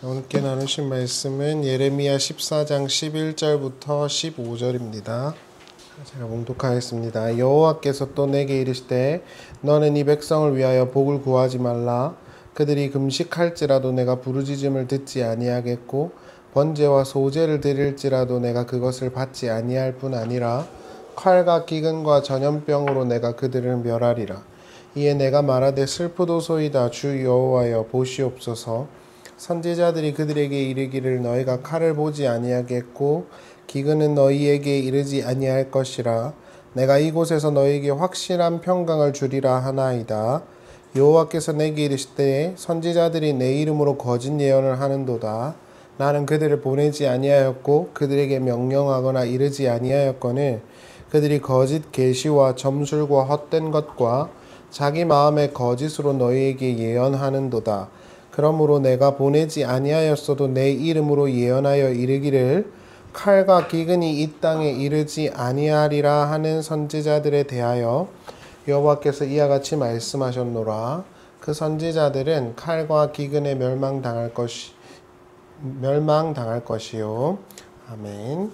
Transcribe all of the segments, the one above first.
함께 나누신 말씀은 예레미야 14장 11절부터 15절입니다. 제가 봉독하겠습니다. 여호와께서 또 내게 이르시되 너는 이 백성을 위하여 복을 구하지 말라. 그들이 금식할지라도 내가 부르짖음을 듣지 아니하겠고 번제와 소제를 드릴지라도 내가 그것을 받지 아니할 뿐 아니라 칼과 기근과 전염병으로 내가 그들을 멸하리라. 이에 내가 말하되 슬프도소이다. 주 여호와여 보시옵소서. 선지자들이 그들에게 이르기를 너희가 칼을 보지 아니하겠고 기근은 너희에게 이르지 아니할 것이라. 내가 이곳에서 너희에게 확실한 평강을 주리라 하나이다. 여호와께서 내게 이르시되 선지자들이 내 이름으로 거짓 예언을 하는도다. 나는 그들을 보내지 아니하였고 그들에게 명령하거나 이르지 아니하였거늘 그들이 거짓 계시와 점술과 헛된 것과 자기 마음의 거짓으로 너희에게 예언하는도다. 그러므로 내가 보내지 아니하였어도 내 이름으로 예언하여 이르기를 칼과 기근이 이 땅에 이르지 아니하리라 하는 선지자들에 대하여 여호와께서 이와 같이 말씀하셨노라. 그 선지자들은 칼과 기근에 멸망당할 것이요. 아멘.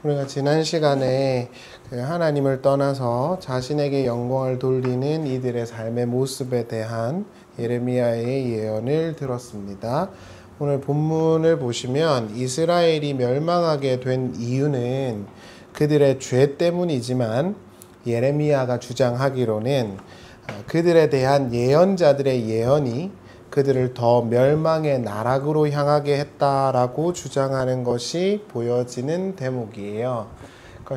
우리가 지난 시간에 하나님을 떠나서 자신에게 영광을 돌리는 이들의 삶의 모습에 대한 예레미야의 예언을 들었습니다. 오늘 본문을 보시면 이스라엘이 멸망하게 된 이유는 그들의 죄 때문이지만 예레미야가 주장하기로는 그들에 대한 예언자들의 예언이 그들을 더 멸망의 나락으로 향하게 했다라고 주장하는 것이 보여지는 대목이에요.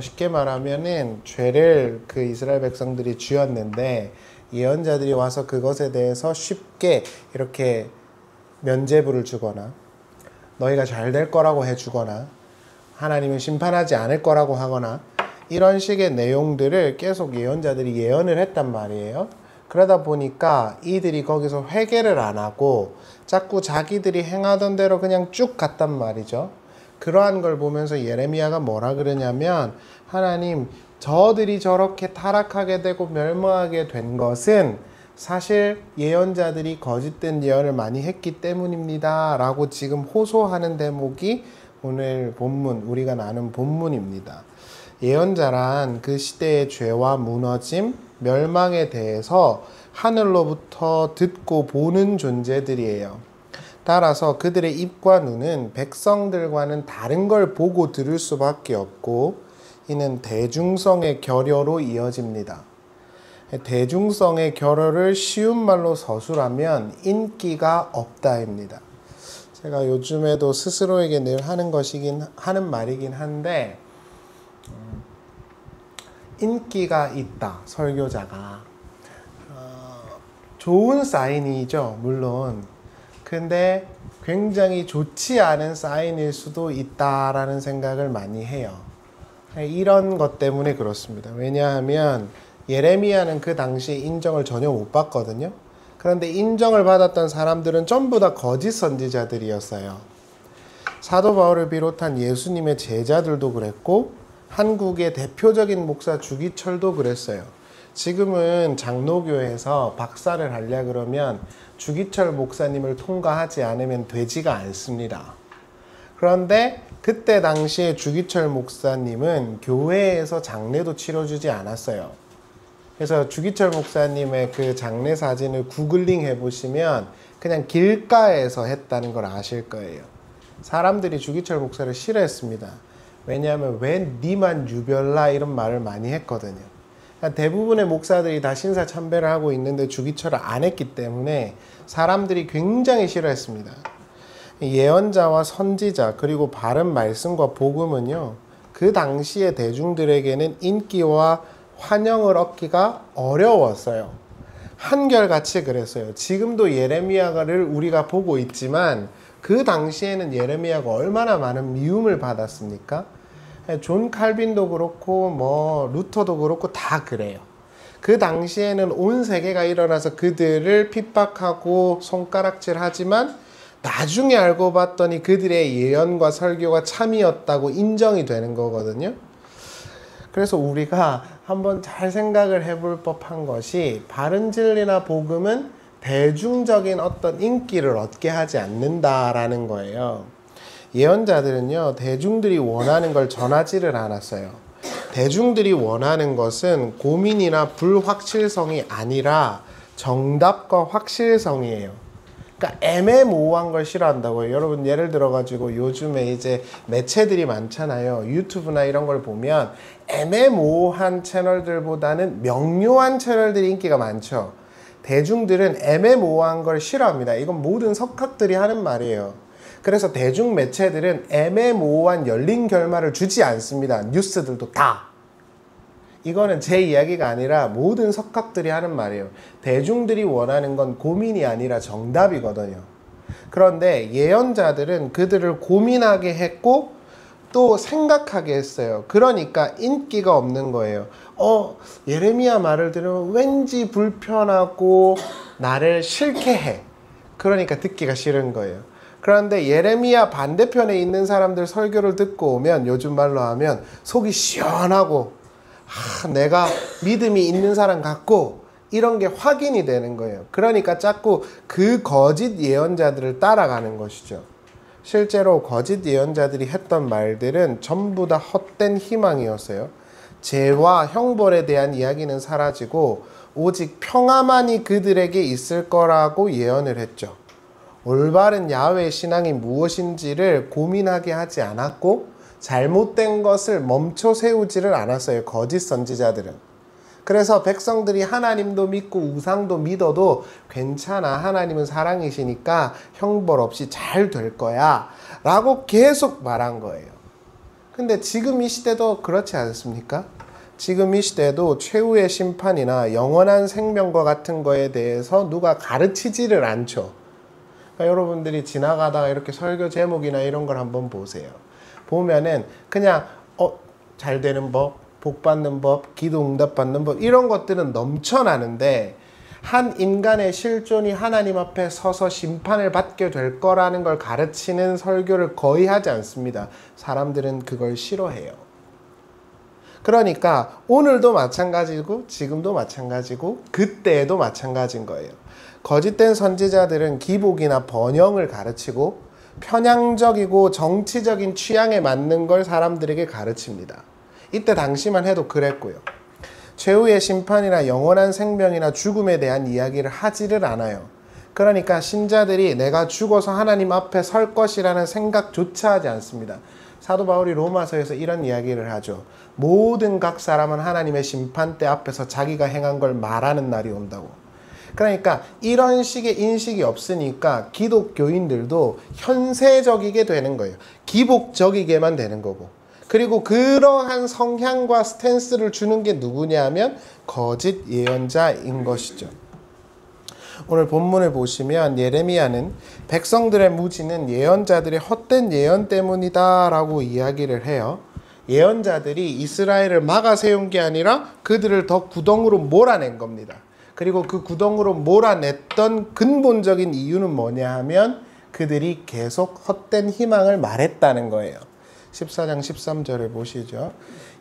쉽게 말하면은 죄를 그 이스라엘 백성들이 지었는데 예언자들이 와서 그것에 대해서 쉽게 이렇게 면죄부를 주거나 너희가 잘 될 거라고 해주거나 하나님은 심판하지 않을 거라고 하거나 이런 식의 내용들을 계속 예언자들이 예언을 했단 말이에요. 그러다 보니까 이들이 거기서 회개를 안 하고 자꾸 자기들이 행하던 대로 그냥 쭉 갔단 말이죠. 그러한 걸 보면서 예레미야가 뭐라 그러냐면 하나님 저들이 저렇게 타락하게 되고 멸망하게 된 것은 사실 예언자들이 거짓된 예언을 많이 했기 때문입니다 라고 지금 호소하는 대목이 오늘 본문 우리가 나눈 본문입니다. 예언자란 그 시대의 죄와 무너짐, 멸망에 대해서 하늘로부터 듣고 보는 존재들이에요. 따라서 그들의 입과 눈은 백성들과는 다른 걸 보고 들을 수밖에 없고 이는 대중성의 결여로 이어집니다. 대중성의 결여를 쉬운 말로 서술하면 인기가 없다입니다. 제가 요즘에도 스스로에게 늘 하는 말이긴 한데 인기가 있다, 설교자가. 좋은 사인이죠, 물론. 근데 굉장히 좋지 않은 사인일 수도 있다라는 생각을 많이 해요. 이런 것 때문에 그렇습니다. 왜냐하면 예레미야는 그 당시에 인정을 전혀 못 받거든요. 그런데 인정을 받았던 사람들은 전부 다 거짓 선지자들이었어요. 사도 바울을 비롯한 예수님의 제자들도 그랬고 한국의 대표적인 목사 주기철도 그랬어요. 지금은 장로교에서 박사를 하려 그러면 주기철 목사님을 통과하지 않으면 되지가 않습니다. 그런데 그때 당시에 주기철 목사님은 교회에서 장례도 치러주지 않았어요. 그래서 주기철 목사님의 그 장례 사진을 구글링 해보시면 그냥 길가에서 했다는 걸 아실 거예요. 사람들이 주기철 목사를 싫어했습니다. 왜냐하면 왜 니만 유별나 이런 말을 많이 했거든요. 대부분의 목사들이 다 신사참배를 하고 있는데 주기철을 안 했기 때문에 사람들이 굉장히 싫어했습니다. 예언자와 선지자 그리고 바른 말씀과 복음은요 그 당시의 대중들에게는 인기와 환영을 얻기가 어려웠어요. 한결같이 그랬어요. 지금도 예레미야를 우리가 보고 있지만 그 당시에는 예레미야가 얼마나 많은 미움을 받았습니까? 존 칼빈도 그렇고 루터도 그렇고 다 그래요. 그 당시에는 온 세계가 일어나서 그들을 핍박하고 손가락질하지만 나중에 알고 봤더니 그들의 예언과 설교가 참이었다고 인정이 되는 거거든요. 그래서 우리가 한번 잘 생각을 해볼 법한 것이 바른 진리나 복음은 대중적인 어떤 인기를 얻게 하지 않는다라는 거예요. 예언자들은요, 대중들이 원하는 걸 전하지를 않았어요. 대중들이 원하는 것은 고민이나 불확실성이 아니라 정답과 확실성이에요. 그러니까 애매모호한 걸 싫어한다고요. 여러분 예를 들어가지고 요즘에 이제 매체들이 많잖아요. 유튜브나 이런 걸 보면 애매모호한 채널들보다는 명료한 채널들이 인기가 많죠. 대중들은 애매모호한 걸 싫어합니다. 이건 모든 석학들이 하는 말이에요. 그래서 대중 매체들은 애매모호한 열린 결말을 주지 않습니다. 뉴스들도 다. 이거는 제 이야기가 아니라 모든 석학들이 하는 말이에요. 대중들이 원하는 건 고민이 아니라 정답이거든요. 그런데 예언자들은 그들을 고민하게 했고 또 생각하게 했어요. 그러니까 인기가 없는 거예요. 예레미야 말을 들으면 왠지 불편하고 나를 싫게 해. 그러니까 듣기가 싫은 거예요. 그런데 예레미야 반대편에 있는 사람들 설교를 듣고 오면 요즘 말로 하면 속이 시원하고 내가 믿음이 있는 사람 같고 이런 게 확인이 되는 거예요. 그러니까 자꾸 그 거짓 예언자들을 따라가는 것이죠. 실제로 거짓 예언자들이 했던 말들은 전부 다 헛된 희망이었어요. 죄와 형벌에 대한 이야기는 사라지고 오직 평화만이 그들에게 있을 거라고 예언을 했죠. 올바른 야훼 신앙이 무엇인지를 고민하게 하지 않았고 잘못된 것을 멈춰 세우지를 않았어요. 거짓 선지자들은. 그래서 백성들이 하나님도 믿고 우상도 믿어도 괜찮아. 하나님은 사랑이시니까 형벌 없이 잘 될 거야. 라고 계속 말한 거예요. 근데 지금 이 시대도 그렇지 않습니까? 지금 이 시대도 최후의 심판이나 영원한 생명과 같은 거에 대해서 누가 가르치지를 않죠. 그러니까 여러분들이 지나가다가 이렇게 설교 제목이나 이런 걸 한번 보세요. 보면은 그냥 잘 되는 법, 복 받는 법, 기도 응답 받는 법 이런 것들은 넘쳐나는데 한 인간의 실존이 하나님 앞에 서서 심판을 받게 될 거라는 걸 가르치는 설교를 거의 하지 않습니다. 사람들은 그걸 싫어해요. 그러니까 오늘도 마찬가지고 지금도 마찬가지고 그때에도 마찬가지인 거예요. 거짓된 선지자들은 기복이나 번영을 가르치고 편향적이고 정치적인 취향에 맞는 걸 사람들에게 가르칩니다. 이때 당시만 해도 그랬고요. 최후의 심판이나 영원한 생명이나 죽음에 대한 이야기를 하지를 않아요. 그러니까 신자들이 내가 죽어서 하나님 앞에 설 것이라는 생각조차 하지 않습니다. 사도 바울이 로마서에서 이런 이야기를 하죠. 모든 각 사람은 하나님의 심판대 앞에서 자기가 행한 걸 말하는 날이 온다고. 그러니까 이런 식의 인식이 없으니까 기독교인들도 현세적이게 되는 거예요. 기복적이게만 되는 거고. 그리고 그러한 성향과 스탠스를 주는 게 누구냐면 거짓 예언자인 것이죠. 오늘 본문을 보시면 예레미야는 백성들의 무지는 예언자들의 헛된 예언 때문이다 라고 이야기를 해요. 예언자들이 이스라엘을 막아 세운 게 아니라 그들을 더 구덩으로 몰아낸 겁니다. 그리고 그 구덩으로 몰아냈던 근본적인 이유는 뭐냐 하면 그들이 계속 헛된 희망을 말했다는 거예요. 14장 13절을 보시죠.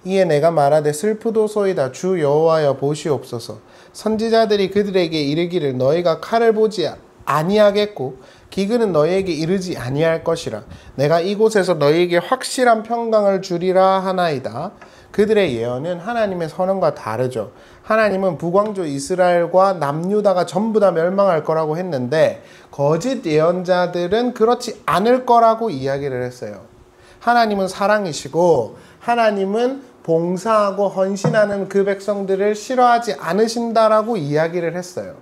이에 내가 말하되 슬프도소이다 주 여호와여 보시옵소서. 선지자들이 그들에게 이르기를 너희가 칼을 보지 아니하겠고 기근은 너희에게 이르지 아니할 것이라. 내가 이곳에서 너희에게 확실한 평강을 주리라 하나이다. 그들의 예언은 하나님의 선언과 다르죠. 하나님은 북왕조 이스라엘과 남유다가 전부 다 멸망할 거라고 했는데 거짓 예언자들은 그렇지 않을 거라고 이야기를 했어요. 하나님은 사랑이시고 하나님은 봉사하고 헌신하는 그 백성들을 싫어하지 않으신다라고 이야기를 했어요.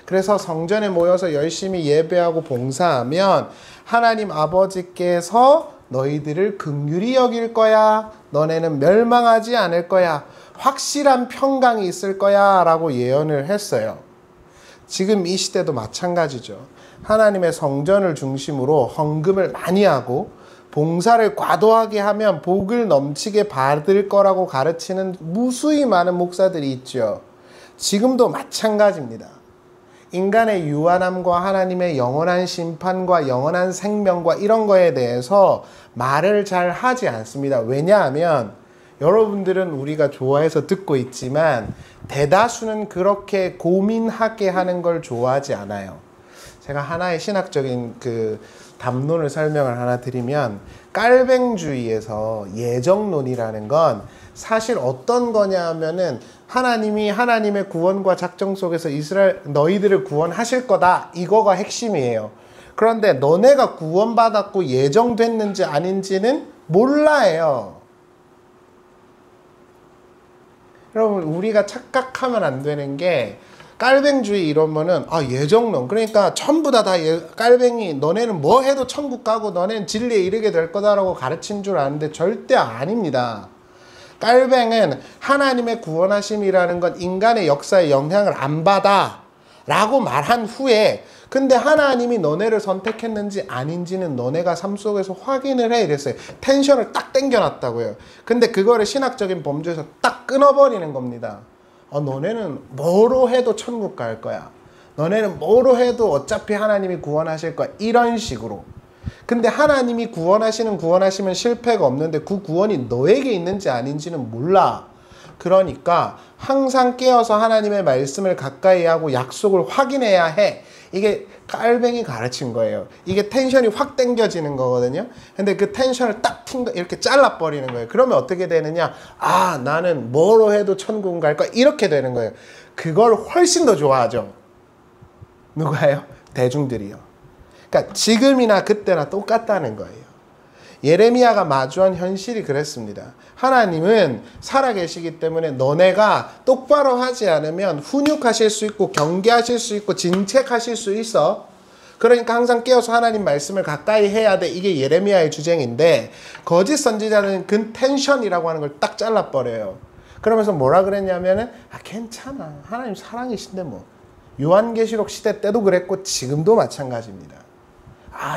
그래서 성전에 모여서 열심히 예배하고 봉사하면 하나님 아버지께서 너희들을 긍휼히 여길 거야. 너네는 멸망하지 않을 거야. 확실한 평강이 있을 거야 라고 예언을 했어요. 지금 이 시대도 마찬가지죠. 하나님의 성전을 중심으로 헌금을 많이 하고 봉사를 과도하게 하면 복을 넘치게 받을 거라고 가르치는 무수히 많은 목사들이 있죠. 지금도 마찬가지입니다. 인간의 유한함과 하나님의 영원한 심판과 영원한 생명과 이런 거에 대해서 말을 잘 하지 않습니다. 왜냐하면 여러분들은 우리가 좋아해서 듣고 있지만 대다수는 그렇게 고민하게 하는 걸 좋아하지 않아요. 제가 하나의 신학적인 그 담론을 설명을 하나 드리면, 깔뱅주의에서 예정론이라는 건 사실 어떤 거냐 하면은 하나님이 하나님의 구원과 작정 속에서 이스라엘 너희들을 구원하실 거다, 이거가 핵심이에요. 그런데 너네가 구원받았고 예정됐는지 아닌지는 몰라요. 여러분, 우리가 착각하면 안 되는 게, 깔뱅주의 이러면은 예정론, 그러니까 전부 다 깔뱅이, 너네는 뭐 해도 천국 가고 너네는 진리에 이르게 될 거다라고 가르친 줄 아는데 절대 아닙니다. 깔뱅은 하나님의 구원하심이라는 건 인간의 역사에 영향을 안 받아 라고 말한 후에, 근데 하나님이 너네를 선택했는지 아닌지는 너네가 삶 속에서 확인을 해, 이랬어요. 텐션을 딱 당겨놨다고요. 근데 그거를 신학적인 범주에서 딱 끊어버리는 겁니다. 너네는 뭐로 해도 천국 갈 거야. 너네는 뭐로 해도 어차피 하나님이 구원하실 거야. 이런 식으로. 근데 하나님이 구원하시면 실패가 없는데 그 구원이 너에게 있는지 아닌지는 몰라. 그러니까 항상 깨어서 하나님의 말씀을 가까이 하고 약속을 확인해야 해. 이게 깔뱅이 가르친 거예요. 이게 텐션이 확 당겨지는 거거든요. 근데 그 텐션을 딱 이렇게 잘라버리는 거예요. 그러면 어떻게 되느냐? 나는 뭐로 해도 천국 갈 거야. 이렇게 되는 거예요. 그걸 훨씬 더 좋아하죠. 누가요? 대중들이요. 그러니까 지금이나 그때나 똑같다는 거예요. 예레미야가 마주한 현실이 그랬습니다. 하나님은 살아계시기 때문에 너네가 똑바로 하지 않으면 훈육하실 수 있고 경계하실 수 있고 진책하실 수 있어. 그러니까 항상 깨어서 하나님 말씀을 가까이 해야 돼. 이게 예레미야의 주쟁인데, 거짓 선지자는 그 텐션이라고 하는 걸 딱 잘라버려요. 그러면서 뭐라 그랬냐면은 괜찮아, 하나님 사랑이신데 뭐. 요한계시록 시대 때도 그랬고 지금도 마찬가지입니다.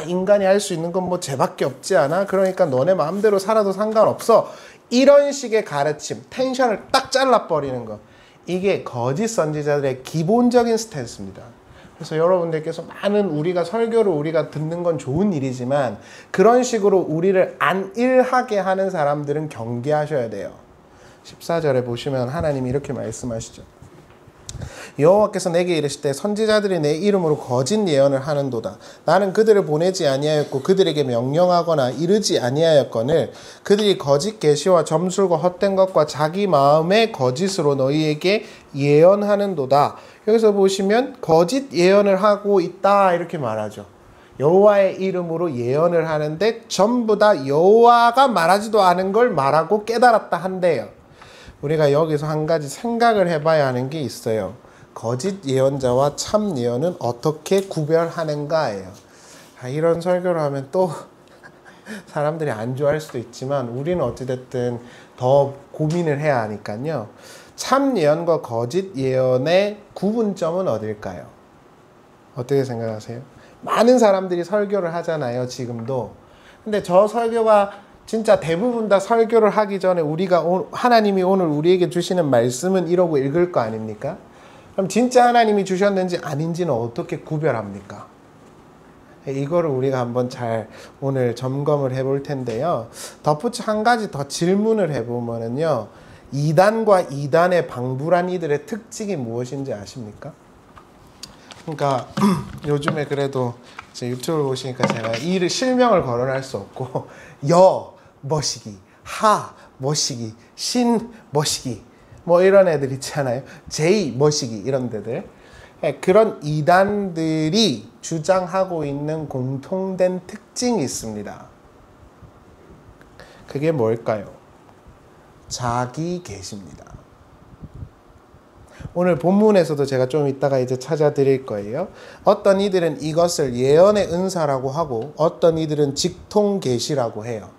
인간이 할 수 있는 건 뭐 쟤밖에 없지 않아? 그러니까 너네 마음대로 살아도 상관없어. 이런 식의 가르침, 텐션을 딱 잘라버리는 거. 이게 거짓 선지자들의 기본적인 스탠스입니다. 그래서 여러분들께서 많은 우리가 설교를 우리가 듣는 건 좋은 일이지만 그런 식으로 우리를 안일하게 하는 사람들은 경계하셔야 돼요. 14절에 보시면 하나님이 이렇게 말씀하시죠. 여호와께서 내게 이르시되 선지자들이 내 이름으로 거짓 예언을 하는도다. 나는 그들을 보내지 아니하였고 그들에게 명령하거나 이르지 아니하였거늘 그들이 거짓 계시와 점술과 헛된 것과 자기 마음의 거짓으로 너희에게 예언하는도다. 여기서 보시면 거짓 예언을 하고 있다 이렇게 말하죠. 여호와의 이름으로 예언을 하는데 전부 다 여호와가 말하지도 않은 걸 말하고 깨달았다 한대요. 우리가 여기서 한 가지 생각을 해봐야 하는 게 있어요. 거짓 예언자와 참 예언은 어떻게 구별하는가예요. 이런 설교를 하면 또 사람들이 안 좋아할 수도 있지만 우리는 어찌됐든 더 고민을 해야 하니까요. 참 예언과 거짓 예언의 구분점은 어딜까요? 어떻게 생각하세요? 많은 사람들이 설교를 하잖아요, 지금도. 근데 저 설교가 진짜 대부분 다 설교를 하기 전에 하나님이 오늘 우리에게 주시는 말씀은 이러고 읽을 거 아닙니까? 그럼 진짜 하나님이 주셨는지 아닌지는 어떻게 구별합니까? 이거를 우리가 한번 잘 오늘 점검을 해볼 텐데요. 덧붙여 한 가지 더 질문을 해보면요. 이단과 이단의 방불한 이들의 특징이 무엇인지 아십니까? 그러니까 요즘에 그래도 제 유튜브를 보시니까 제가 이 실명을 거론할 수 없고 여 머시기, 하 머시기, 신 머시기 뭐 이런 애들 있잖아요. 제이 머시기 이런 데들. 그런 이단들이 주장하고 있는 공통된 특징이 있습니다. 그게 뭘까요? 자기 계시입니다. 오늘 본문에서도 제가 좀 이따가 이제 찾아드릴 거예요. 어떤 이들은 이것을 예언의 은사라고 하고 어떤 이들은 직통 계시라고 해요.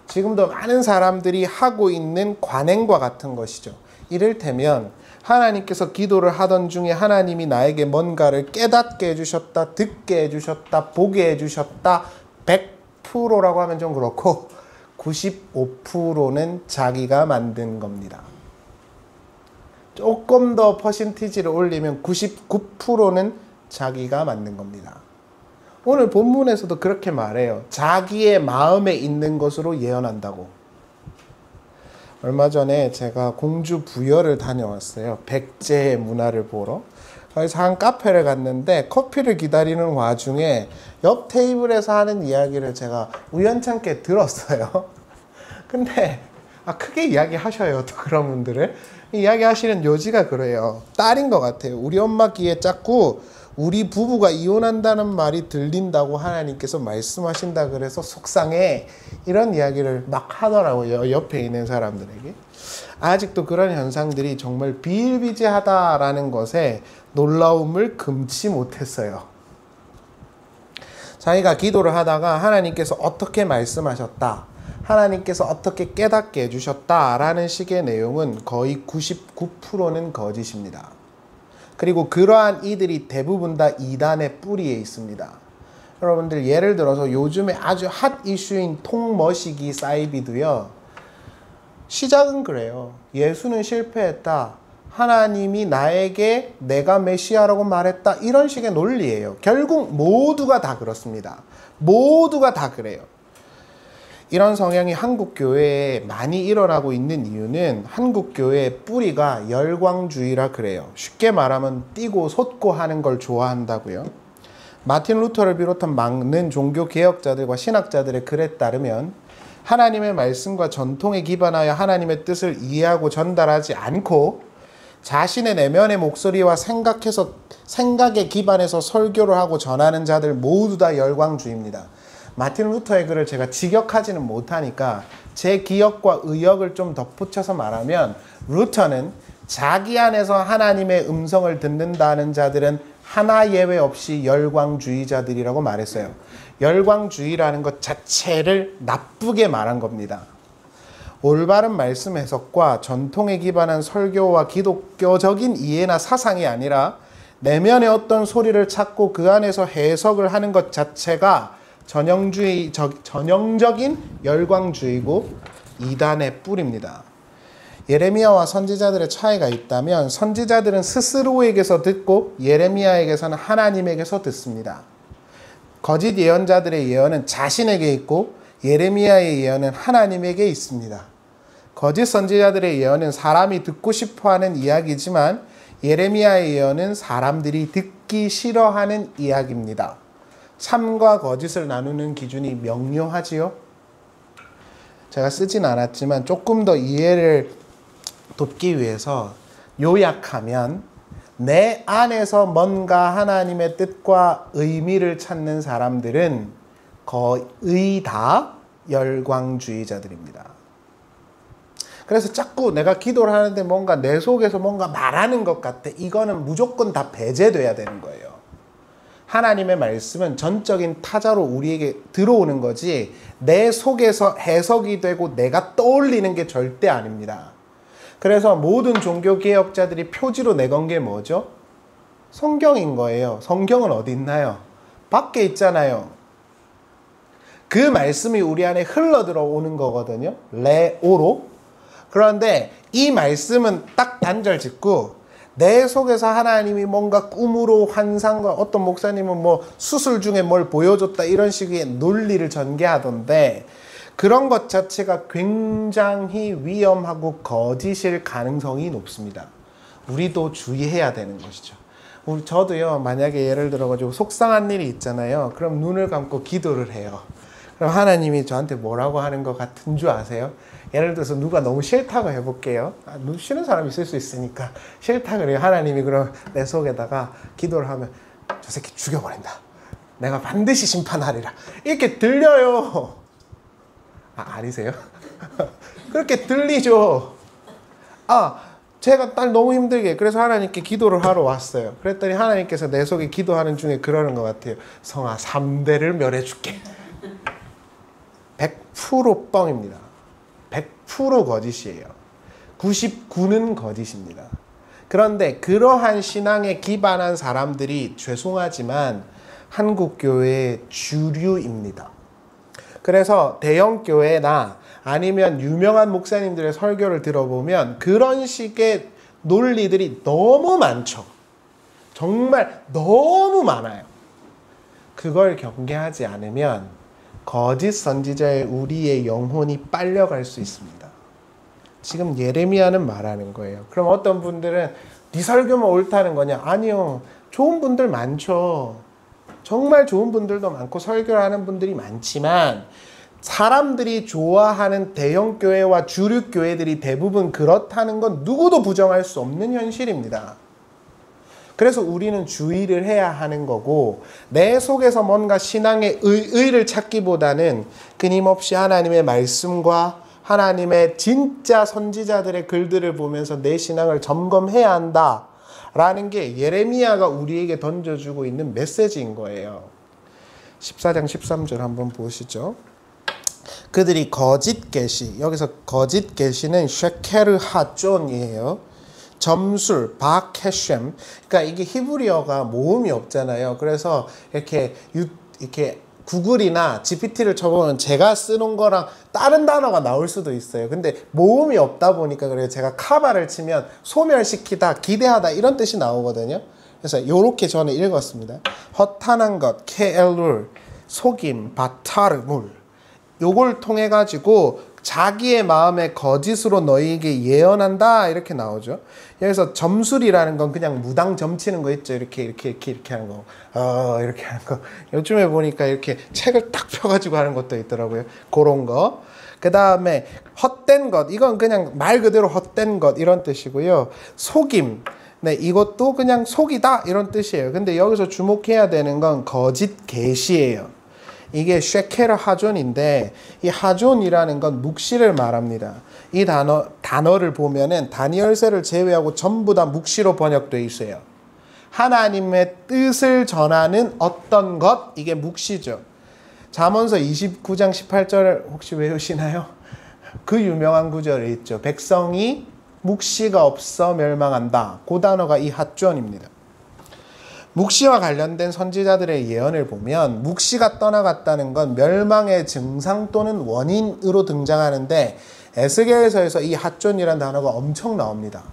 지금도 많은 사람들이 하고 있는 관행과 같은 것이죠. 이를테면 하나님께서 기도를 하던 중에 하나님이 나에게 뭔가를 깨닫게 해주셨다, 듣게 해주셨다, 보게 해주셨다. 100%라고 하면 좀 그렇고 95%는 자기가 만든 겁니다. 조금 더 퍼센티지를 올리면 99%는 자기가 만든 겁니다. 오늘 본문에서도 그렇게 말해요. 자기의 마음에 있는 것으로 예언한다고. 얼마 전에 제가 공주 부여를 다녀왔어요. 백제의 문화를 보러. 그래서 한 카페를 갔는데 커피를 기다리는 와중에 옆 테이블에서 하는 이야기를 제가 우연찮게 들었어요. 근데 크게 이야기하셔요. 또 그런 분들을. 이야기하시는 요지가 그래요. 딸인 것 같아요. 우리 엄마 귀에 자꾸 우리 부부가 이혼한다는 말이 들린다고 하나님께서 말씀하신다 그래서 속상해. 이런 이야기를 막 하더라고요. 옆에 있는 사람들에게. 아직도 그런 현상들이 정말 비일비재하다라는 것에 놀라움을 금치 못했어요. 자기가 기도를 하다가 하나님께서 어떻게 말씀하셨다, 하나님께서 어떻게 깨닫게 해주셨다라는 식의 내용은 거의 99%는 거짓입니다. 그리고 그러한 이들이 대부분 다 이단의 뿌리에 있습니다. 여러분들 예를 들어서 요즘에 아주 핫 이슈인 통머시기 사이비도요. 시작은 그래요. 예수는 실패했다. 하나님이 나에게 내가 메시아라고 말했다. 이런 식의 논리예요. 결국 모두가 다 그렇습니다. 모두가 다 그래요. 이런 성향이 한국 교회에 많이 일어나고 있는 이유는 한국 교회의 뿌리가 열광주의라 그래요. 쉽게 말하면 뛰고 솟고 하는 걸 좋아한다고요. 마틴 루터를 비롯한 많은 종교 개혁자들과 신학자들의 글에 따르면 하나님의 말씀과 전통에 기반하여 하나님의 뜻을 이해하고 전달하지 않고 자신의 내면의 목소리와 생각에 기반해서 설교를 하고 전하는 자들 모두 다 열광주의입니다. 마틴 루터의 글을 제가 직역하지는 못하니까 제 기억과 의역을 좀 덧붙여서 말하면 루터는 자기 안에서 하나님의 음성을 듣는다는 자들은 하나 예외 없이 열광주의자들이라고 말했어요. 열광주의라는 것 자체를 나쁘게 말한 겁니다. 올바른 말씀 해석과 전통에 기반한 설교와 기독교적인 이해나 사상이 아니라 내면의 어떤 소리를 찾고 그 안에서 해석을 하는 것 자체가 전형적인 열광주의고 이단의 뿌리입니다. 예레미야와 선지자들의 차이가 있다면 선지자들은 스스로에게서 듣고 예레미야에게서는 하나님에게서 듣습니다. 거짓 예언자들의 예언은 자신에게 있고 예레미야의 예언은 하나님에게 있습니다. 거짓 선지자들의 예언은 사람이 듣고 싶어하는 이야기지만 예레미야의 예언은 사람들이 듣기 싫어하는 이야기입니다. 참과 거짓을 나누는 기준이 명료하지요? 제가 쓰진 않았지만 조금 더 이해를 돕기 위해서 요약하면 내 안에서 뭔가 하나님의 뜻과 의미를 찾는 사람들은 거의 다 열광주의자들입니다. 그래서 자꾸 내가 기도를 하는데 뭔가 내 속에서 뭔가 말하는 것 같아. 이거는 무조건 다 배제돼야 되는 거예요. 하나님의 말씀은 전적인 타자로 우리에게 들어오는 거지 내 속에서 해석이 되고 내가 떠올리는 게 절대 아닙니다. 그래서 모든 종교개혁자들이 표지로 내건 게 뭐죠? 성경인 거예요. 성경은 어디 있나요? 밖에 있잖아요. 그 말씀이 우리 안에 흘러 들어오는 거거든요. 레오로. 그런데 이 말씀은 딱 단절 짓고 내 속에서 하나님이 뭔가 꿈으로 환상과 어떤 목사님은 뭐 수술 중에 뭘 보여줬다 이런 식의 논리를 전개하던데 그런 것 자체가 굉장히 위험하고 거짓일 가능성이 높습니다. 우리도 주의해야 되는 것이죠. 저도요, 만약에 예를 들어가지고 속상한 일이 있잖아요. 그럼 눈을 감고 기도를 해요. 그럼 하나님이 저한테 뭐라고 하는 것 같은 줄 아세요? 예를 들어서 누가 너무 싫다고 해볼게요. 싫은 사람이 있을 수 있으니까 싫다 그래요. 하나님이 그럼 내 속에다가 기도를 하면 저 새끼 죽여버린다. 내가 반드시 심판하리라. 이렇게 들려요. 아니세요? 그렇게 들리죠. 제가 딸 너무 힘들게 그래서 하나님께 기도를 하러 왔어요. 그랬더니 하나님께서 내 속에 기도하는 중에 그러는 것 같아요. 성아 3대를 멸해줄게. 100% 뻥입니다. 100% 거짓이에요. 99는 거짓입니다. 그런데 그러한 신앙에 기반한 사람들이 죄송하지만 한국교회의 주류입니다. 그래서 대형교회나 아니면 유명한 목사님들의 설교를 들어보면 그런 식의 논리들이 너무 많죠. 정말 너무 많아요. 그걸 경계하지 않으면 거짓 선지자의 우리의 영혼이 빨려갈 수 있습니다. 지금 예레미야는 말하는 거예요. 그럼 어떤 분들은 네 설교만 옳다는 거냐? 아니요. 좋은 분들 많죠. 정말 좋은 분들도 많고 설교를 하는 분들이 많지만 사람들이 좋아하는 대형 교회와 주류 교회들이 대부분 그렇다는 건 누구도 부정할 수 없는 현실입니다. 그래서 우리는 주의를 해야 하는 거고 내 속에서 뭔가 신앙의 의를 찾기보다는 끊임없이 하나님의 말씀과 하나님의 진짜 선지자들의 글들을 보면서 내 신앙을 점검해야 한다라는 게 예레미야가 우리에게 던져주고 있는 메시지인 거예요. 14장 13절 한번 보시죠. 그들이 거짓 계시, 여기서 거짓 계시는 쉐케르 하존이에요. 점술, 바케셴. 그러니까 이게 히브리어가 모음이 없잖아요. 그래서 이렇게 구글이나 GPT를 쳐보면 제가 쓰는 거랑 다른 단어가 나올 수도 있어요. 근데 모음이 없다 보니까 그래요. 제가 카바를 치면 소멸시키다, 기대하다 이런 뜻이 나오거든요. 그래서 이렇게 저는 읽었습니다. 허탄한 것, 케엘룰, 속임, 바타르, 물. 요걸 통해 가지고 자기의 마음에 거짓으로 너희에게 예언한다 이렇게 나오죠. 여기서 점술이라는 건 그냥 무당 점치는 거 있죠. 이렇게 하는 거. 이렇게 하는 거. 요즘에 보니까 이렇게 책을 딱 펴가지고 하는 것도 있더라고요. 그런 거. 그 다음에 헛된 것. 이건 그냥 말 그대로 헛된 것 이런 뜻이고요. 속임. 네, 이것도 그냥 속이다 이런 뜻이에요. 근데 여기서 주목해야 되는 건 거짓 계시예요. 이게 쉐케르 하존인데 이 하존이라는 건 묵시를 말합니다. 이 단어를 보면은 다니엘서를 제외하고 전부 다 묵시로 번역되어 있어요. 하나님의 뜻을 전하는 어떤 것, 이게 묵시죠. 잠언서 29장 18절 혹시 외우시나요? 그 유명한 구절이 있죠. 백성이 묵시가 없어 멸망한다. 그 단어가 이 하존입니다. 묵시와 관련된 선지자들의 예언을 보면 묵시가 떠나갔다는 건 멸망의 증상 또는 원인으로 등장하는데 에스겔서에서 이 핫존이라는 단어가 엄청 나옵니다.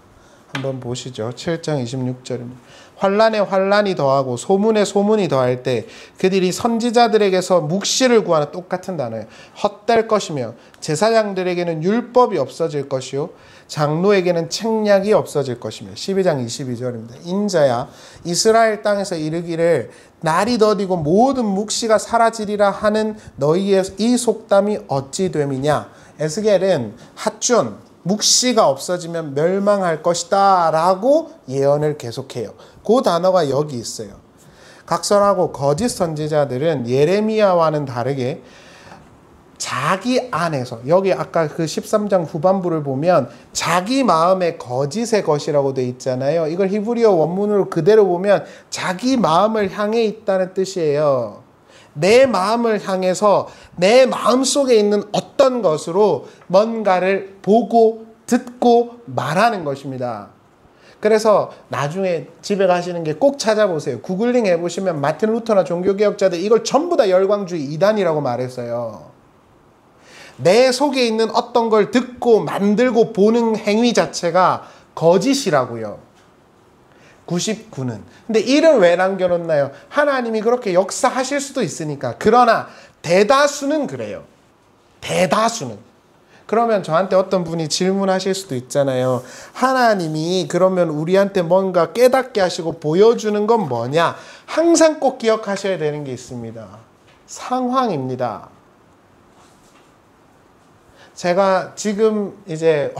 한번 보시죠. 7장 26절입니다. 환란에 환란이 더하고 소문에 소문이 더할 때 그들이 선지자들에게서 묵시를 구하는 똑같은 단어예요. 헛될 것이며 제사장들에게는 율법이 없어질 것이요 장로에게는 책략이 없어질 것이며 12장 22절입니다. 인자야 이스라엘 땅에서 이르기를 날이 더디고 모든 묵시가 사라지리라 하는 너희의 이 속담이 어찌 됨이냐. 에스겔은 핫존 묵시가 없어지면 멸망할 것이다 라고 예언을 계속해요. 그 단어가 여기 있어요. 각설하고 거짓 선지자들은 예레미야와는 다르게 자기 안에서 여기 아까 그 13장 후반부를 보면 자기 마음의 거짓의 것이라고 돼 있잖아요. 이걸 히브리어 원문으로 그대로 보면 자기 마음을 향해 있다는 뜻이에요. 내 마음을 향해서 내 마음속에 있는 어떤 것으로 뭔가를 보고 듣고 말하는 것입니다. 그래서 나중에 집에 가시는 게 꼭 찾아보세요. 구글링 해보시면 마틴 루터나 종교개혁자들 이걸 전부 다 열광주의 이단이라고 말했어요. 내 속에 있는 어떤 걸 듣고 만들고 보는 행위 자체가 거짓이라고요. 99는. 근데 이를 왜 남겨놓나요? 하나님이 그렇게 역사하실 수도 있으니까. 그러나 대다수는 그래요. 대다수는. 그러면 저한테 어떤 분이 질문하실 수도 있잖아요. 하나님이 그러면 우리한테 뭔가 깨닫게 하시고 보여주는 건 뭐냐? 항상 꼭 기억하셔야 되는 게 있습니다. 상황입니다. 제가 지금 이제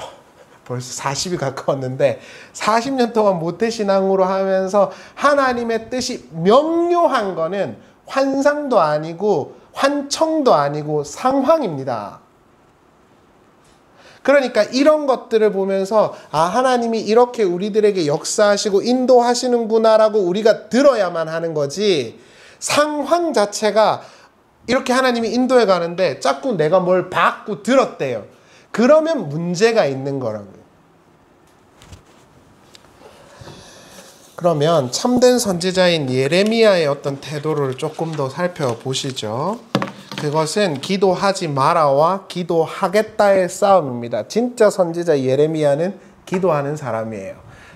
벌써 40이 가까웠는데 40년 동안 모태신앙으로 하면서 하나님의 뜻이 명료한 거는 환상도 아니고 환청도 아니고 상황입니다. 그러니까 이런 것들을 보면서 하나님이 이렇게 우리들에게 역사하시고 인도하시는구나라고 우리가 들어야만 하는 거지, 상황 자체가 이렇게 하나님이 인도해 가는데 자꾸 내가 뭘 받고 들었대요. 그러면 문제가 있는 거라고요. 그러면 참된 선지자인 예레미야의 어떤 태도를 조금 더 살펴보시죠. 그것은 기도하지 마라와 기도하겠다의 싸움입니다. 진짜 선지자 예레미야는 기도하는 사람이에요.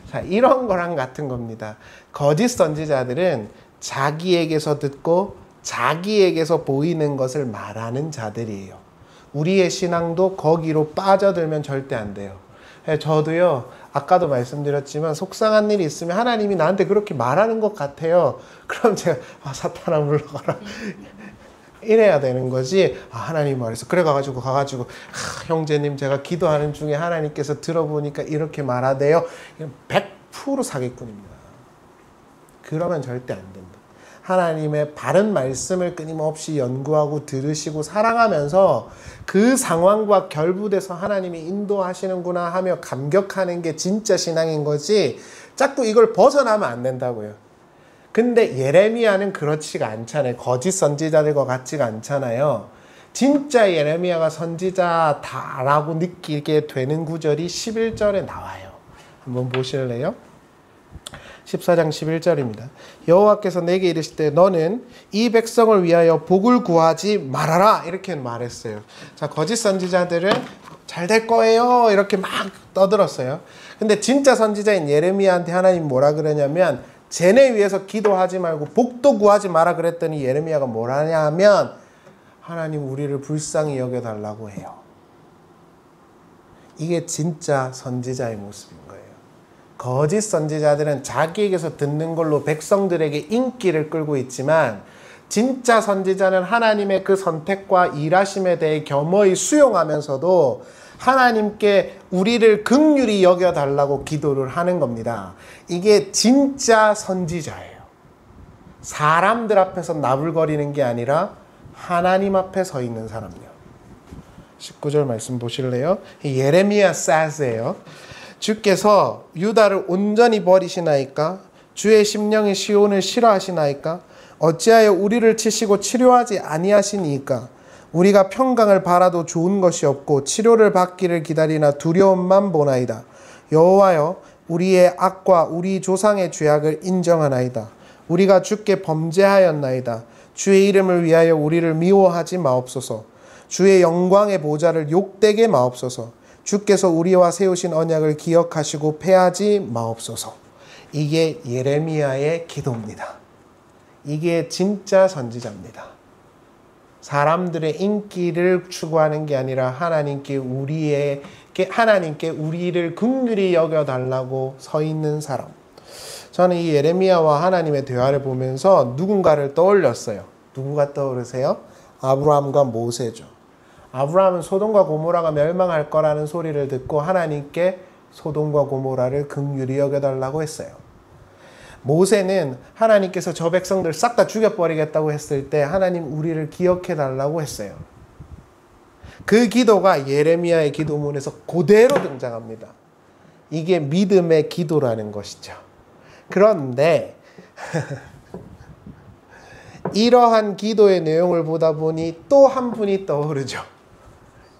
자, 이런 거랑 같은 겁니다. 거짓 선지자들은 자기에게서 듣고 자기에게서 보이는 것을 말하는 자들이에요. 우리의 신앙도 거기로 빠져들면 절대 안 돼요. 저도요, 아까도 말씀드렸지만 속상한 일이 있으면 하나님이 나한테 그렇게 말하는 것 같아요. 그럼 제가 사탄아 물러가라 이래야 되는 거지. 하나님 말했어. 그래 가가지고 형제님 제가 기도하는 중에 하나님께서 들어보니까 이렇게 말하대요. 100% 사기꾼입니다. 그러면 절대 안 된다. 하나님의 바른 말씀을 끊임없이 연구하고 들으시고 사랑하면서 그 상황과 결부돼서 하나님이 인도하시는구나 하며 감격하는 게 진짜 신앙인 거지, 자꾸 이걸 벗어나면 안 된다고요. 근데 예레미야는 그렇지가 않잖아요. 거짓 선지자들과 같지가 않잖아요. 진짜 예레미야가 선지자다라고 느끼게 되는 구절이 11절에 나와요. 한번 보실래요? 14장 11절입니다. 여호와께서 내게 이르시되 너는 이 백성을 위하여 복을 구하지 말아라 이렇게 말했어요. 자, 거짓 선지자들은 잘 될 거예요 이렇게 막 떠들었어요. 근데 진짜 선지자인 예레미야한테 하나님 뭐라 그러냐면 쟤네 위해서 기도하지 말고 복도 구하지 마라 그랬더니 예레미야가 뭐라냐 하면 하나님 우리를 불쌍히 여겨달라고 해요. 이게 진짜 선지자의 모습인 거예요. 거짓 선지자들은 자기에게서 듣는 걸로 백성들에게 인기를 끌고 있지만 진짜 선지자는 하나님의 그 선택과 일하심에 대해 겸허히 수용하면서도 하나님께 우리를 긍휼히 여겨달라고 기도를 하는 겁니다. 이게 진짜 선지자예요. 사람들 앞에서 나불거리는 게 아니라 하나님 앞에 서 있는 사람이요. 19절 말씀 보실래요? 예레미야 says예요. 주께서 유다를 온전히 버리시나이까? 주의 심령이 시온을 싫어하시나이까? 어찌하여 우리를 치시고 치료하지 아니하시니까? 우리가 평강을 바라도 좋은 것이 없고 치료를 받기를 기다리나 두려움만 보나이다. 여호와여, 우리의 악과 우리 조상의 죄악을 인정하나이다. 우리가 주께 범죄하였나이다. 주의 이름을 위하여 우리를 미워하지 마옵소서. 주의 영광의 보좌를 욕되게 마옵소서. 주께서 우리와 세우신 언약을 기억하시고 패하지 마옵소서. 이게 예레미야의 기도입니다. 이게 진짜 선지자입니다. 사람들의 인기를 추구하는 게 아니라 하나님께 우리를 긍휼히 여겨달라고 서 있는 사람. 저는 이 예레미야와 하나님의 대화를 보면서 누군가를 떠올렸어요. 누구가 떠오르세요? 아브라함과 모세죠. 아브라함은 소돔과 고모라가 멸망할 거라는 소리를 듣고 하나님께 소돔과 고모라를 긍휼히 여겨달라고 했어요. 모세는 하나님께서 저 백성들 싹 다 죽여버리겠다고 했을 때 하나님 우리를 기억해달라고 했어요. 그 기도가 예레미야의 기도문에서 그대로 등장합니다. 이게 믿음의 기도라는 것이죠. 그런데 이러한 기도의 내용을 보다 보니 또 한 분이 떠오르죠.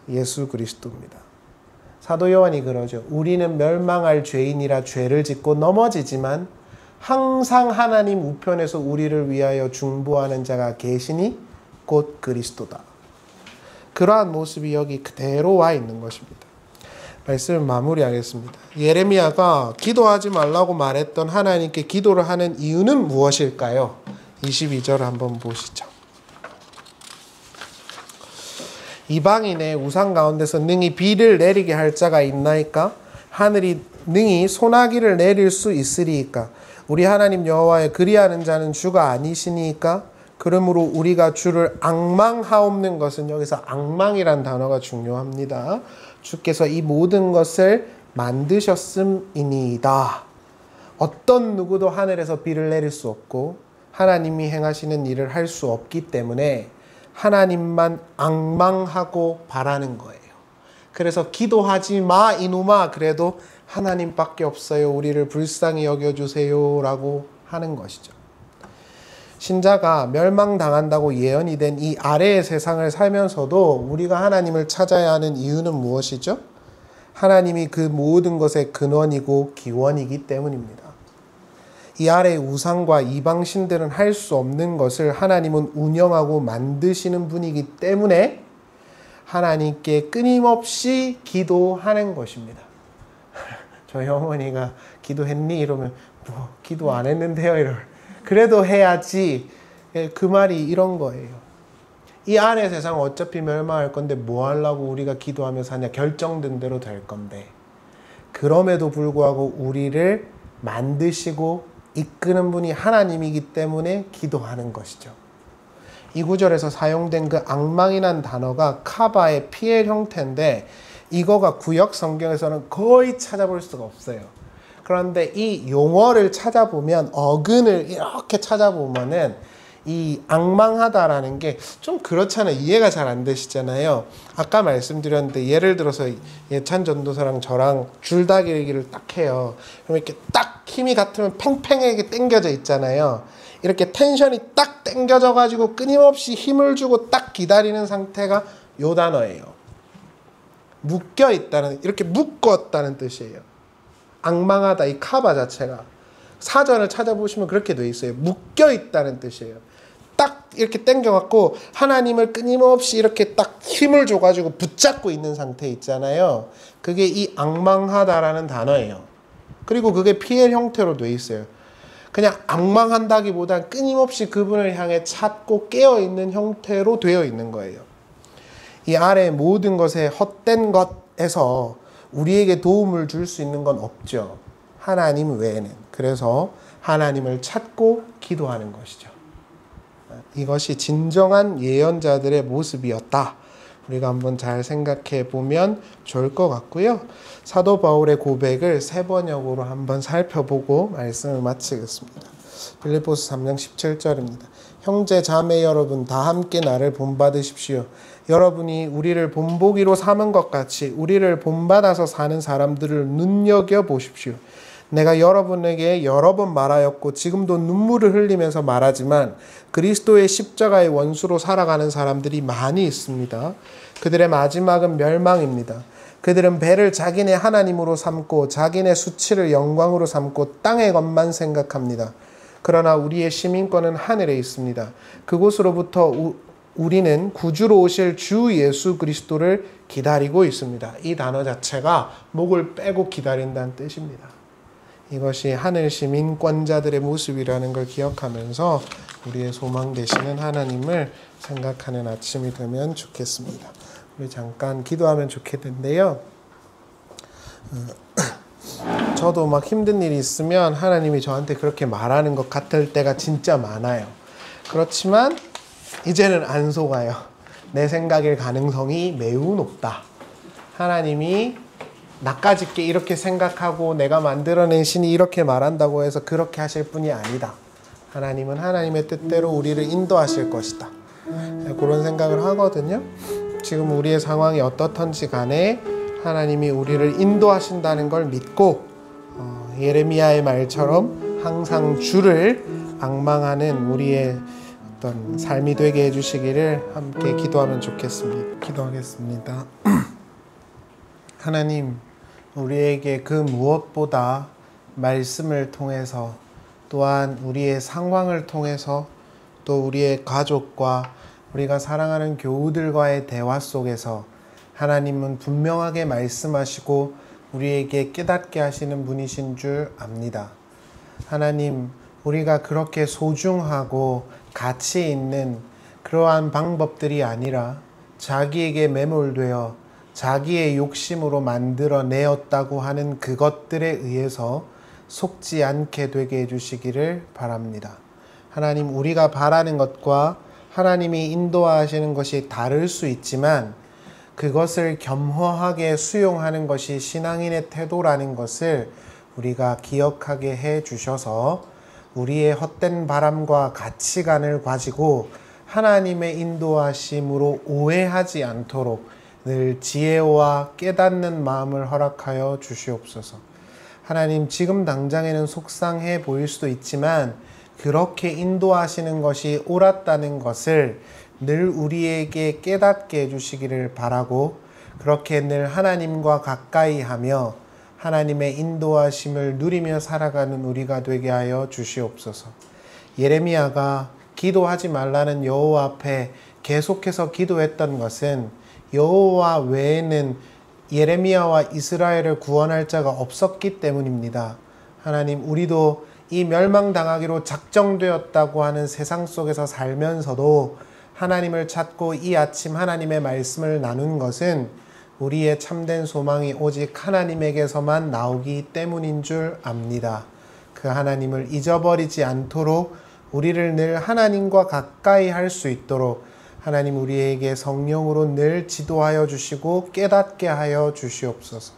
예수 그리스도입니다. 사도 요한이 그러죠. 우리는 멸망할 죄인이라 죄를 짓고 넘어지지만 항상 하나님 우편에서 우리를 위하여 중보하는 자가 계시니 곧 그리스도다. 그러한 모습이 여기 그대로 와 있는 것입니다. 말씀을 마무리하겠습니다. 예레미야가 기도하지 말라고 말했던 하나님께 기도를 하는 이유는 무엇일까요? 22절 한번 보시죠. 이방인의 우상 가운데서 능히 비를 내리게 할 자가 있나이까? 하늘이 능히 소나기를 내릴 수 있으리이까? 우리 하나님 여호와의 그리하는 자는 주가 아니시니까? 그러므로 우리가 주를 앙망하옵는 것은, 여기서 앙망이란 단어가 중요합니다. 주께서 이 모든 것을 만드셨음이니이다. 어떤 누구도 하늘에서 비를 내릴 수 없고 하나님이 행하시는 일을 할 수 없기 때문에 하나님만 앙망하고 바라는 거예요. 그래서 기도하지 마 이놈아, 그래도 하나님밖에 없어요. 우리를 불쌍히 여겨주세요 라고 하는 것이죠. 신자가 멸망당한다고 예언이 된 이 아래의 세상을 살면서도 우리가 하나님을 찾아야 하는 이유는 무엇이죠? 하나님이 그 모든 것의 근원이고 기원이기 때문입니다. 이 아래의 우상과 이방신들은 할 수 없는 것을 하나님은 운영하고 만드시는 분이기 때문에 하나님께 끊임없이 기도하는 것입니다. 저희 어머니가 기도했니? 이러면 뭐 기도 안 했는데요. 그래도 해야지. 그 말이 이런 거예요. 이 아래 세상 어차피 멸망할 건데 뭐 하려고 우리가 기도하며 사냐. 결정된 대로 될 건데. 그럼에도 불구하고 우리를 만드시고 이끄는 분이 하나님이기 때문에 기도하는 것이죠. 이 구절에서 사용된 그 악망이란 단어가 카바의 피엘 형태인데 이거가 구역 성경에서는 거의 찾아볼 수가 없어요. 그런데 이 용어를 찾아보면 어근을 이렇게 찾아보면은 이 악망하다라는 게 좀 그렇잖아요. 이해가 잘 안 되시잖아요. 아까 말씀드렸는데 예를 들어서 예찬 전도사랑 저랑 줄다리기를 딱 해요. 그럼 이렇게 딱 힘이 같으면 팽팽하게 당겨져 있잖아요. 이렇게 텐션이 딱 당겨져 가지고 끊임없이 힘을 주고 딱 기다리는 상태가 요 단어예요. 묶여 있다는, 이렇게 묶었다는 뜻이에요. 악망하다, 이 카바 자체가 사전을 찾아보시면 그렇게 돼 있어요. 묶여 있다는 뜻이에요. 딱 이렇게 당겨갖고 하나님을 끊임없이 이렇게 딱 힘을 줘가지고 붙잡고 있는 상태 있잖아요. 그게 이 악망하다라는 단어예요. 그리고 그게 피엘 형태로 돼 있어요. 그냥 악망한다기보단 끊임없이 그분을 향해 찾고 깨어있는 형태로 되어 있는 거예요. 이 아래 모든 것에 헛된 것에서 우리에게 도움을 줄 수 있는 건 없죠. 하나님 외에는. 그래서 하나님을 찾고 기도하는 것이죠. 이것이 진정한 예언자들의 모습이었다. 우리가 한번 잘 생각해 보면 좋을 것 같고요. 사도 바울의 고백을 세 번역으로 한번 살펴보고 말씀을 마치겠습니다. 빌립보서 3장 17절입니다. 형제 자매 여러분 다 함께 나를 본받으십시오. 여러분이 우리를 본보기로 삼은 것 같이 우리를 본받아서 사는 사람들을 눈여겨보십시오. 내가 여러분에게 여러 번 말하였고 지금도 눈물을 흘리면서 말하지만 그리스도의 십자가의 원수로 살아가는 사람들이 많이 있습니다. 그들의 마지막은 멸망입니다. 그들은 배를 자기네 하나님으로 삼고 자기네 수치를 영광으로 삼고 땅의 것만 생각합니다. 그러나 우리의 시민권은 하늘에 있습니다. 그곳으로부터 우리는 구주로 오실 주 예수 그리스도를 기다리고 있습니다. 이 단어 자체가 목을 빼고 기다린다는 뜻입니다. 이것이 하늘 시민권자들의 모습이라는 걸 기억하면서 우리의 소망 되시는 하나님을 생각하는 아침이 되면 좋겠습니다. 우리 잠깐 기도하면 좋겠는데요. 저도 막 힘든 일이 있으면 하나님이 저한테 그렇게 말하는 것 같을 때가 진짜 많아요. 그렇지만 이제는 안 속아요. 내 생각일 가능성이 매우 높다. 하나님이 나까짓게 이렇게 생각하고 내가 만들어낸 신이 이렇게 말한다고 해서 그렇게 하실 분이 아니다. 하나님은 하나님의 뜻대로 우리를 인도하실 것이다. 그런 생각을 하거든요. 지금 우리의 상황이 어떻든지 간에 하나님이 우리를 인도하신다는 걸 믿고 예레미야의 말처럼 항상 주를 앙망하는 우리의 어떤 삶이 되게 해주시기를 함께 기도하면 좋겠습니다. 기도하겠습니다. 하나님, 우리에게 그 무엇보다 말씀을 통해서 또한 우리의 상황을 통해서 또 우리의 가족과 우리가 사랑하는 교우들과의 대화 속에서 하나님은 분명하게 말씀하시고 우리에게 깨닫게 하시는 분이신 줄 압니다. 하나님, 우리가 그렇게 소중하고 가치 있는 그러한 방법들이 아니라 자기에게 매몰되어 자기의 욕심으로 만들어내었다고 하는 그것들에 의해서 속지 않게 되게 해주시기를 바랍니다. 하나님, 우리가 바라는 것과 하나님이 인도하시는 것이 다를 수 있지만 그것을 겸허하게 수용하는 것이 신앙인의 태도라는 것을 우리가 기억하게 해 주셔서 우리의 헛된 바람과 가치관을 가지고 하나님의 인도하심으로 오해하지 않도록 늘 지혜와 깨닫는 마음을 허락하여 주시옵소서. 하나님, 지금 당장에는 속상해 보일 수도 있지만 그렇게 인도하시는 것이 옳았다는 것을 늘 우리에게 깨닫게 해주시기를 바라고 그렇게 늘 하나님과 가까이 하며 하나님의 인도하심을 누리며 살아가는 우리가 되게 하여 주시옵소서. 예레미야가 기도하지 말라는 여호와 앞에 계속해서 기도했던 것은 여호와 외에는 예레미야와 이스라엘을 구원할 자가 없었기 때문입니다. 하나님, 우리도 이 멸망당하기로 작정되었다고 하는 세상 속에서 살면서도 하나님을 찾고 이 아침 하나님의 말씀을 나눈 것은 우리의 참된 소망이 오직 하나님에게서만 나오기 때문인 줄 압니다. 그 하나님을 잊어버리지 않도록 우리를 늘 하나님과 가까이 할 수 있도록 하나님 우리에게 성령으로 늘 지도하여 주시고 깨닫게 하여 주시옵소서.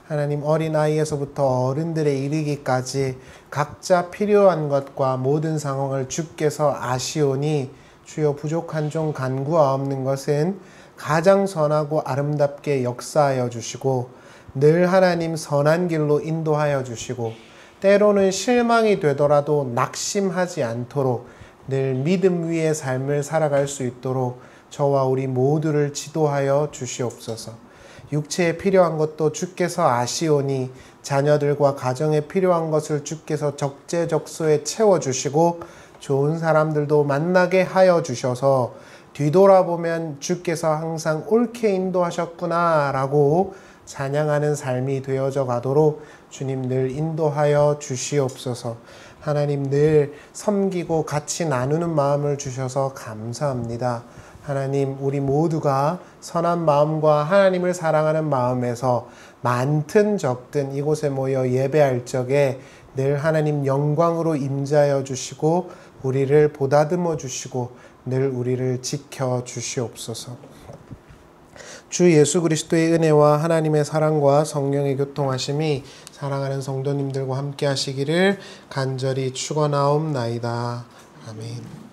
하나님 어린아이에서부터 어른들에 이르기까지 각자 필요한 것과 모든 상황을 주께서 아시오니 주여 부족한 종 간구하옵는 것은 가장 선하고 아름답게 역사하여 주시고 늘 하나님 선한 길로 인도하여 주시고 때로는 실망이 되더라도 낙심하지 않도록 늘 믿음 위의 삶을 살아갈 수 있도록 저와 우리 모두를 지도하여 주시옵소서. 육체에 필요한 것도 주께서 아시오니 자녀들과 가정에 필요한 것을 주께서 적재적소에 채워주시고 좋은 사람들도 만나게 하여 주셔서 뒤돌아보면 주께서 항상 옳게 인도하셨구나 라고 찬양하는 삶이 되어져 가도록 주님 늘 인도하여 주시옵소서. 하나님 늘 섬기고 같이 나누는 마음을 주셔서 감사합니다. 하나님 우리 모두가 선한 마음과 하나님을 사랑하는 마음에서 많든 적든 이곳에 모여 예배할 적에 늘 하나님 영광으로 임재하여 주시고 우리를 보다듬어 주시고 늘 우리를 지켜 주시옵소서. 주 예수 그리스도의 은혜와 하나님의 사랑과 성령의 교통하심이 사랑하는 성도님들과 함께 하시기를 간절히 축원하옵나이다. 아멘.